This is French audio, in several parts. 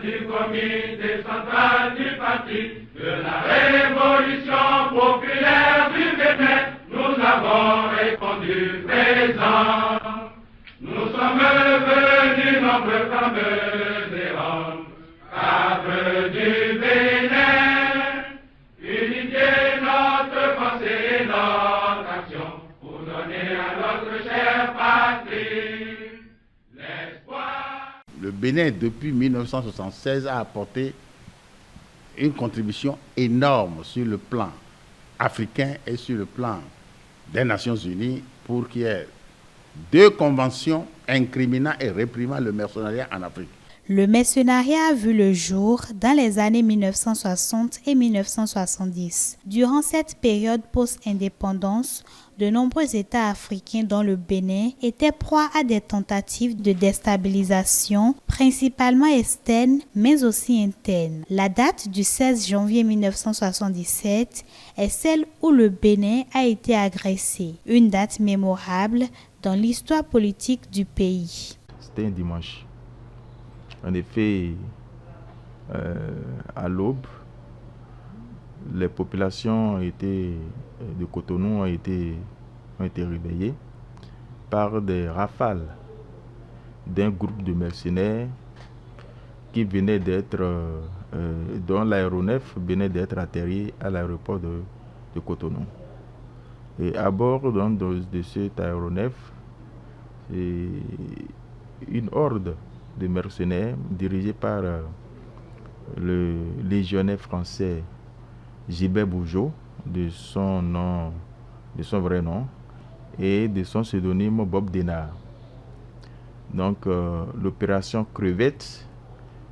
du comité central du parti de la révolution populaire du Bénin, nous avons répondu présent. Nous sommes venus nombreux comme des hommes, cadres du Bénin, unifier notre pensée et notre action pour donner à notre chère patrie l'espoir. Le Bénin, depuis 1976, a apporté une contribution énorme sur le plan africain et sur le plan des Nations Unies pour qu'il y ait 2 conventions incriminant et réprimant le mercenariat en Afrique. Le mercenariat a vu le jour dans les années 1960 et 1970. Durant cette période post-indépendance, de nombreux États africains, dont le Bénin, étaient proies à des tentatives de déstabilisation, principalement externes, mais aussi internes. La date du 16 janvier 1977 est celle où le Bénin a été agressé, une date mémorable dans l'histoire politique du pays. C'était un dimanche. En effet, à l'aube, les populations de Cotonou ont été réveillées par des rafales d'un groupe de mercenaires qui venait dont l'aéronef venait d'être atterri à l'aéroport de Cotonou. Et à bord de cet aéronef, une horde de mercenaires dirigés par le légionnaire français Gilbert Bugeaud, de son vrai nom, et de son pseudonyme Bob Denard. Donc l'opération Crevette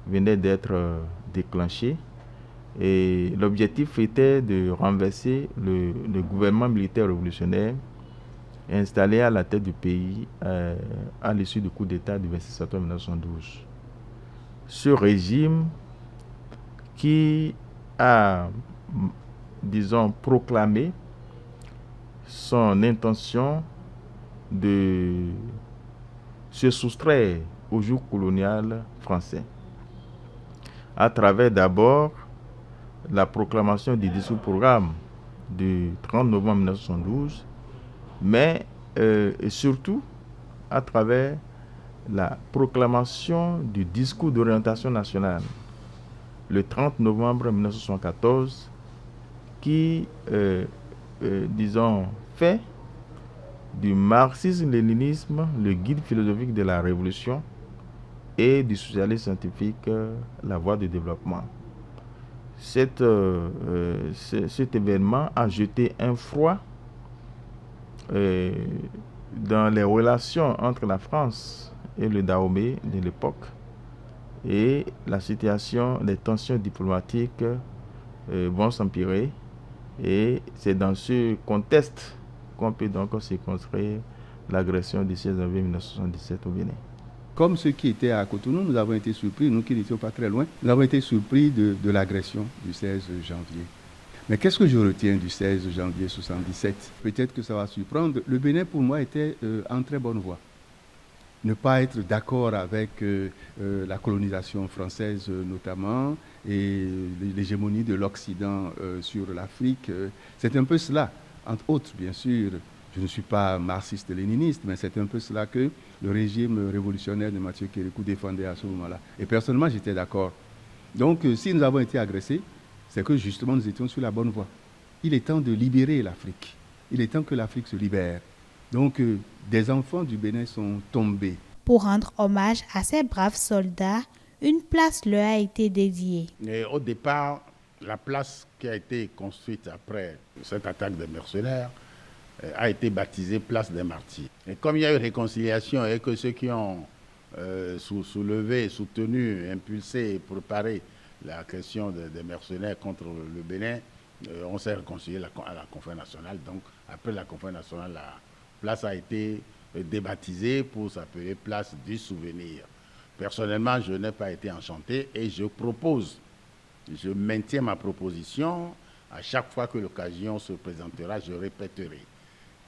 venait d'être déclenchée et l'objectif était de renverser le gouvernement militaire révolutionnaire installé à la tête du pays à l'issue du coup d'État du 26 septembre 1912. Ce régime qui a, disons, proclamé son intention de se soustraire au joug colonial français à travers d'abord la proclamation du discours-programme du 30 novembre 1972, mais surtout à travers la proclamation du discours d'orientation nationale le 30 novembre 1974 qui, disons, fait du marxisme-léninisme le guide philosophique de la révolution et du socialisme scientifique la voie du développement. Cet événement a jeté un froid dans les relations entre la France et le Dahomey de l'époque, et la situation, les tensions diplomatiques vont s'empirer, et c'est dans ce contexte qu'on peut donc circonscrire l'agression du 16 janvier 1977 au Bénin. Comme ceux qui étaient à Cotonou, nous avons été surpris, nous qui n'étions pas très loin, nous avons été surpris de l'agression du 16 janvier. Mais qu'est-ce que je retiens du 16 janvier 1977 ? Peut-être que ça va surprendre. Le Bénin, pour moi, était en très bonne voie. Ne pas être d'accord avec la colonisation française notamment et l'hégémonie de l'Occident sur l'Afrique, c'est un peu cela. Entre autres, bien sûr, je ne suis pas marxiste-léniniste, mais c'est un peu cela que le régime révolutionnaire de Mathieu Kérékou défendait à ce moment-là. Et personnellement, j'étais d'accord. Donc, si nous avons été agressés, c'est que justement nous étions sur la bonne voie. Il est temps de libérer l'Afrique. Il est temps que l'Afrique se libère. Donc, des enfants du Bénin sont tombés. Pour rendre hommage à ces braves soldats, une place leur a été dédiée. Et au départ, la place qui a été construite après cette attaque des mercenaires a été baptisée Place des Martyrs. Et comme il y a eu réconciliation et que ceux qui ont soulevé, soutenu, impulsé et préparé la question des mercenaires contre le Bénin, on s'est réconcilié à la conférence nationale. Donc, après la conférence nationale, la place a été débaptisée pour s'appeler Place du Souvenir. Personnellement, je n'ai pas été enchanté et je maintiens ma proposition. À chaque fois que l'occasion se présentera, je répéterai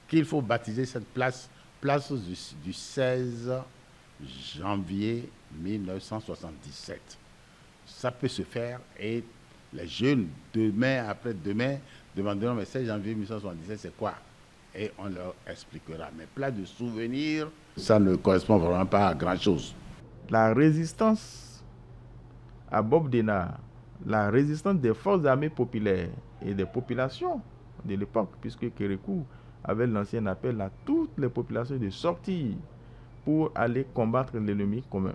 qu'il faut baptiser cette place du 16 janvier 1977. ça peut se faire et les jeunes, demain, après-demain, demanderont, mais 16 janvier 1977, c'est quoi? Et on leur expliquera. Mais plein de souvenirs, ça ne correspond vraiment pas à grand-chose. La résistance à Bob Denard, la résistance des forces armées populaires et des populations de l'époque, puisque Kérékou avait lancé un appel à toutes les populations de sortir pour aller combattre l'ennemi commun.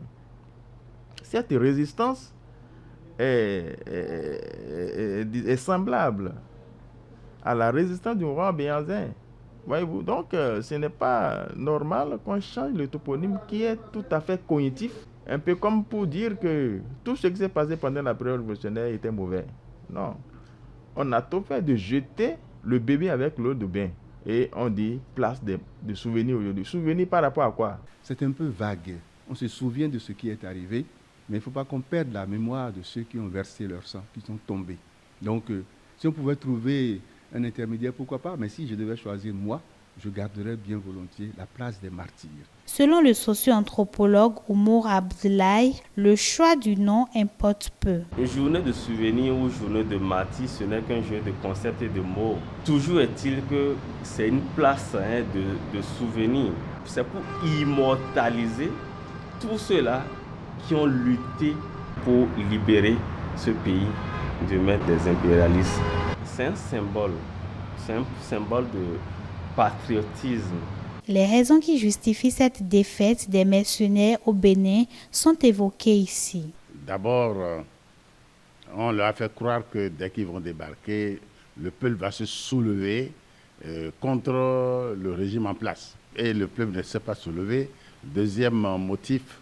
Cette résistance est semblable à la résistance du roi Béhanzin. Voyez-vous, donc ce n'est pas normal qu'on change le toponyme qui est tout à fait cognitif, un peu comme pour dire que tout ce qui s'est passé pendant la période révolutionnaire était mauvais. Non, on a tout fait de jeter le bébé avec l'eau de bain et on dit place de souvenirs aujourd'hui. Souvenirs par rapport à quoi? C'est un peu vague. On se souvient de ce qui est arrivé, mais il ne faut pas qu'on perde la mémoire de ceux qui ont versé leur sang, qui sont tombés. Donc, si on pouvait trouver un intermédiaire, pourquoi pas? Mais si je devais choisir moi, je garderais bien volontiers la place des martyrs. Selon le socio-anthropologue Oumour Abdoulaye, le choix du nom importe peu. Une journée de souvenirs ou journée de martyrs, ce n'est qu'un jeu de concepts et de mots. Toujours est-il que c'est une place de souvenirs. C'est pour immortaliser tous ceux-là qui ont lutté pour libérer ce pays de main des impérialistes. C'est un symbole de patriotisme. Les raisons qui justifient cette défaite des mercenaires au Bénin sont évoquées ici. D'abord, on leur a fait croire que dès qu'ils vont débarquer, le peuple va se soulever contre le régime en place. Et le peuple ne s'est pas soulevé. Deuxième motif,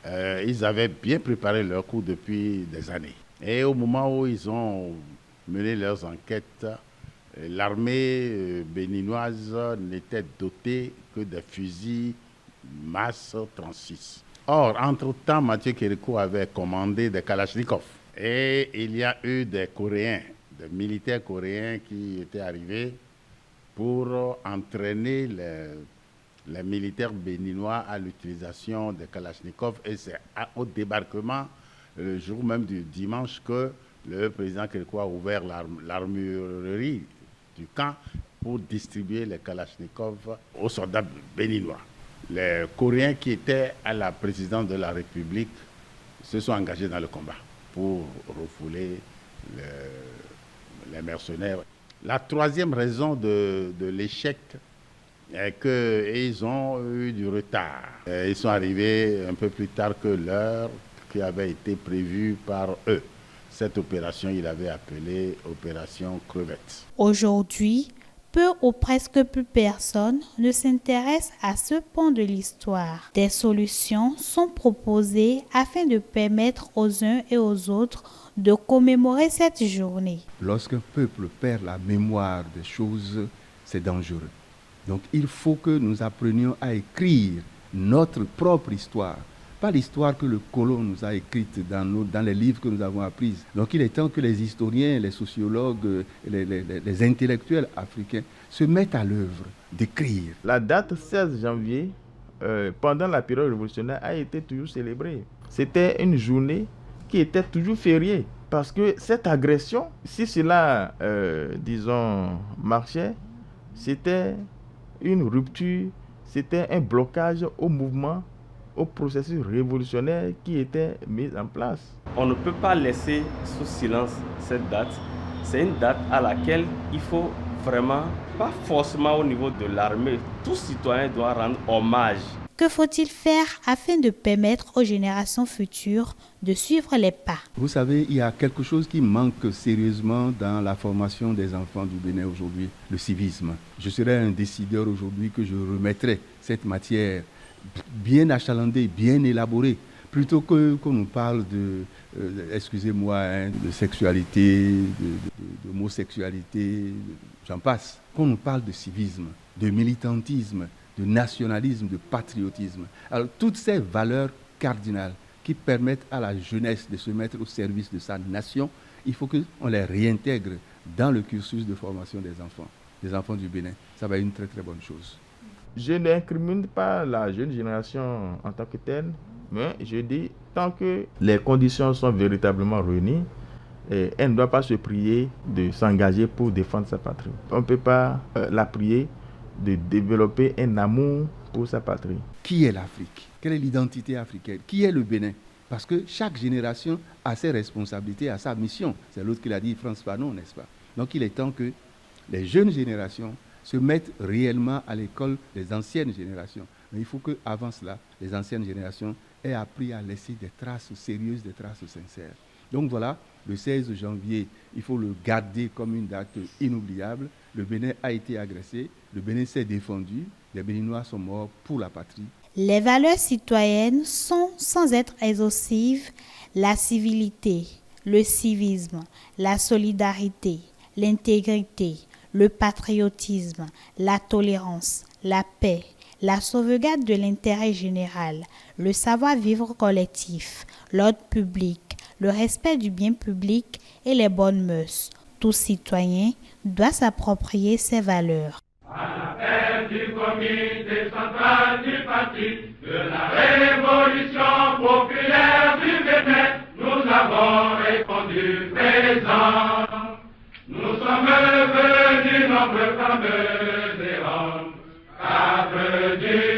ils avaient bien préparé leur coup depuis des années. Et au moment où ils ont mené leurs enquêtes, l'armée béninoise n'était dotée que des fusils masse 36. Or, entre-temps, Mathieu Kérékou avait commandé des Kalachnikov. Et il y a eu des Coréens, des militaires coréens qui étaient arrivés pour entraîner les militaires béninois à l'utilisation des Kalachnikov. Et c'est au débarquement, le jour même du dimanche, que le président Kérékou a ouvert l'armurerie du camp pour distribuer les Kalachnikov aux soldats béninois. Les Coréens qui étaient à la présidence de la République se sont engagés dans le combat pour refouler les mercenaires. La troisième raison de l'échec est qu'ils ont eu du retard. Ils sont arrivés un peu plus tard que l'heure qui avait été prévue par eux. Cette opération, il avait appelé opération Crevette. Aujourd'hui, peu ou presque plus personne ne s'intéresse à ce pan de l'histoire. Des solutions sont proposées afin de permettre aux uns et aux autres de commémorer cette journée. Lorsqu'un peuple perd la mémoire des choses, c'est dangereux. Donc il faut que nous apprenions à écrire notre propre histoire. Pas l'histoire que le colon nous a écrite dans les livres que nous avons appris. Donc il est temps que les historiens, les sociologues, les intellectuels africains se mettent à l'œuvre d'écrire. La date 16 janvier, pendant la période révolutionnaire, a été toujours célébrée. C'était une journée qui était toujours fériée. Parce que cette agression, si cela, marchait, c'était une rupture, c'était un blocage au mouvement, au processus révolutionnaire qui était mis en place. On ne peut pas laisser sous silence cette date. C'est une date à laquelle il faut vraiment, pas forcément au niveau de l'armée, tout citoyen doit rendre hommage. Que faut-il faire afin de permettre aux générations futures de suivre les pas? Vous savez, il y a quelque chose qui manque sérieusement dans la formation des enfants du Bénin aujourd'hui, le civisme. Je serais un décideur aujourd'hui que je remettrais cette matière bien achalandée, bien élaborée, plutôt qu'on nous parle de sexualité, d'homosexualité, j'en passe. Qu'on nous parle de civisme, de militantisme, de nationalisme, de patriotisme. Alors, toutes ces valeurs cardinales qui permettent à la jeunesse de se mettre au service de sa nation, il faut qu'on les réintègre dans le cursus de formation des enfants du Bénin. Ça va être une très très bonne chose. Je n'incrimine pas la jeune génération en tant que telle, mais je dis Tant que les conditions sont véritablement réunies, elle ne doit pas se prier de s'engager pour défendre sa patrie. On ne peut pas la prier de développer un amour pour sa patrie. Qui est l'Afrique? Quelle est l'identité africaine? Qui est le Bénin? Parce que chaque génération a ses responsabilités, a sa mission. C'est l'autre qui l'a dit, Frantz Fanon, n'est-ce pas? Donc il est temps que les jeunes générations se mettent réellement à l'école des anciennes générations. Mais il faut qu'avant cela, les anciennes générations aient appris à laisser des traces sérieuses, des traces sincères. Donc voilà, le 16 janvier, il faut le garder comme une date inoubliable. Le Bénin a été agressé, le Bénin s'est défendu, les Béninois sont morts pour la patrie. Les valeurs citoyennes sont, sans être exhaustives, la civilité, le civisme, la solidarité, l'intégrité, le patriotisme, la tolérance, la paix, la sauvegarde de l'intérêt général, le savoir-vivre collectif, l'ordre public, le respect du bien public et les bonnes mœurs. Tout citoyen doit s'approprier ces valeurs. À l'appel du comité central du parti de la révolution populaire du Bénin, nous avons répondu présent. Nous sommes venus nombreux fameux et hommes, cadres du